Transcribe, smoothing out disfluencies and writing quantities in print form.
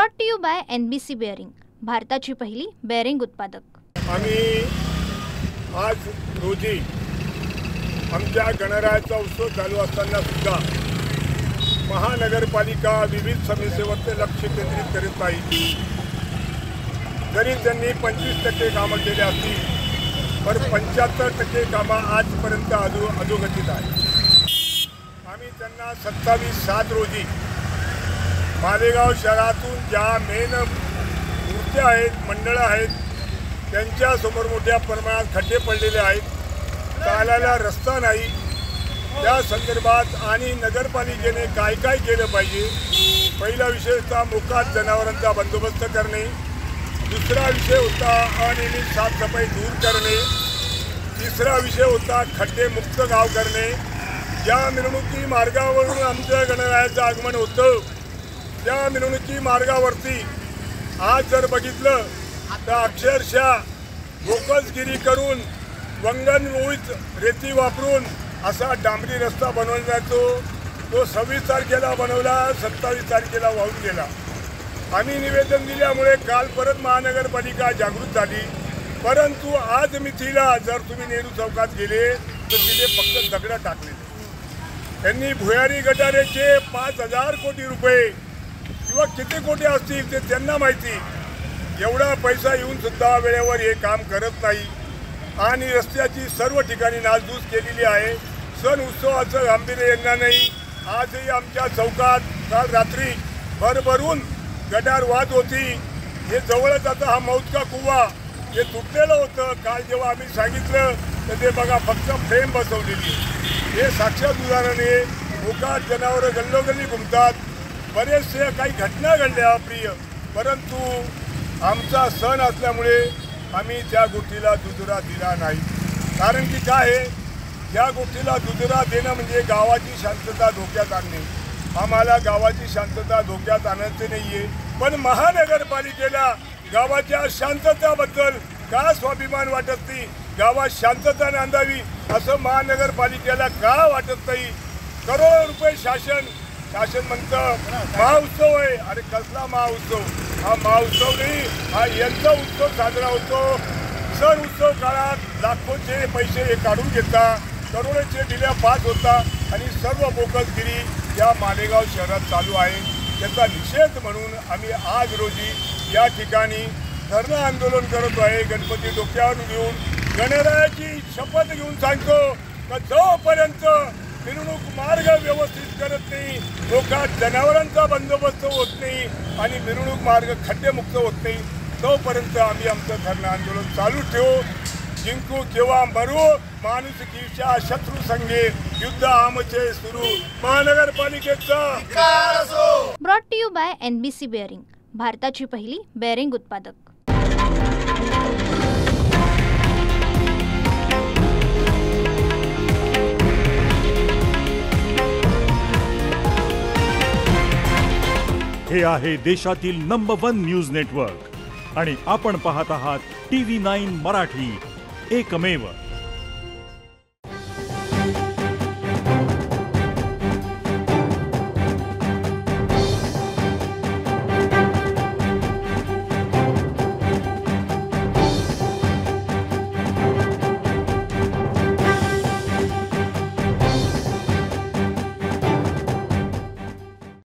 Brought to you by NBC bearing, भारताची पहिली bearing उत्पादक। आम्ही आज रोजी आमच्या गणरायाचा उत्सव चालू असताना सुद्धा महानगरपालिका विविध समस्येवर लक्ष केंद्रित करीत नाही। जरी त्यांनी 25% कामं केली असतील पण 75% कामं आजपर्यंत अधोगतीत आहे। आम्ही त्यांना 27/7 रोजी मालेगाव शहरातून ज्या मेन मूर्त्या आहेत, मंडळं आहेत, त्यांच्यासमोर मोठ्या प्रमाणात खड्डे पडलेले आहेत, चालायला रस्ता नाही, त्या संदर्भात आणि नगरपालिकेने काय काय केलं पाहिजे। पहिला विषय होता मोकाट जनावरांचा बंदोबस्त करणे, दुसरा विषय होता अनियमित साफसफाई दूर करणे, तिसरा विषय होता खड्डे मुक्त गाव करणे। ज्या मिरवणुकी मार्गावरून आमच्या गणरायाचं आगमन होतं त्या मिरवणुकी मार्गावरती आज जर बघितलं तर अक्षरशः बोकसगिरी करून वंगण मोहित रेती वापरून असा डांबरी रस्ता बनवला जातो। तो 26 तारखेला बनवला, 27 तारखेला वाहून गेला। आम्ही निवेदन दिल्यामुळे काल परत महानगरपालिका जागृत झाली, परंतु आज मिथीला जर तुम्ही नेहरू चौकात गेले तर तिथे फक्त दगड टाकले। त्यांनी भुयारी गटारेचे 5,000 कोटी रुपये किंवा किती कोटी असतील ते त्यांना माहिती, एवढा पैसा येऊन सुद्धा वेळेवर हे काम करत नाही आणि रस्त्याची सर्व ठिकाणी नासधूस केलेली आहे। सण उत्सवाचं गांभीर्य यांना नाही। आजही आमच्या चौकात काल रात्री भरभरून गटार वाद होती। हे जवळच आता हा मौत का कुवा हे तुटलेलं होतं। काल जेव्हा आम्ही सांगितलं तर ते बघा फक्त फ्रेम बसवलेली, हे साक्षात उदाहरण आहे। मोकाट जनावरं गल्लोगल्ली घुमतात, बरेचसे काही घटना घडल्या अप्रिय, परंतु आमचा सण असल्यामुळे आम्ही त्या गोष्टीला दुजोरा दिला नाही। कारण की काय आहे, या गोष्टीला दुजोरा देणं म्हणजे गावाची शांतता धोक्यात आणणे। आम्हाला गावाची शांतता धोक्यात आणायचे नाही आहे, पण महानगरपालिकेला गावाच्या शांतताबद्दल का स्वाभिमान वाटत नाही, गावात शांतता नांदावी असं महानगरपालिकेला का वाटत नाही। करोडो रुपये शासन म्हणतं महाउत्सव आहे, अरे कसला महाउत्सव, हा महाउत्सव नाही, हा यांचा उत्सव साजरा होतो। सण उत्सव काळात लाखोचे पैसे हे काढून घेतात, करोडोचे बिल्या पास होतात आणि सर्व बोकसगिरी या मालेगाव शहरात चालू आहे। त्याचा निषेध म्हणून आम्ही आज रोजी या ठिकाणी धरणं आंदोलन करत आहे। गणपती डोक्यावर घेऊन गणरायाची शपथ घेऊन सांगतो की जोपर्यंत मिरवणूक मार्ग व्यवस्थित करत नाही, मोकाट जनावरांचा बंदोबस्त होत नाही आणि मिरवणूक मार्ग खड्डेमुक्त होत नाही, तोपर्यंत आम्ही आमचं धरणं आंदोलन चालू ठेवू। जिंकू किंवा मरू, माणुसकीच्या शत्रू संगे युद्ध आमचे सुरू, महानगरपालिकेचा brought to you by NBC bearing, भारताची पहिली बेअरिंग उत्पादक। हे आहे देशातील नंबर 1 न्यूज नेटवर्क आणि आपण पाहत आहात TV9 मराठी, एकमेव।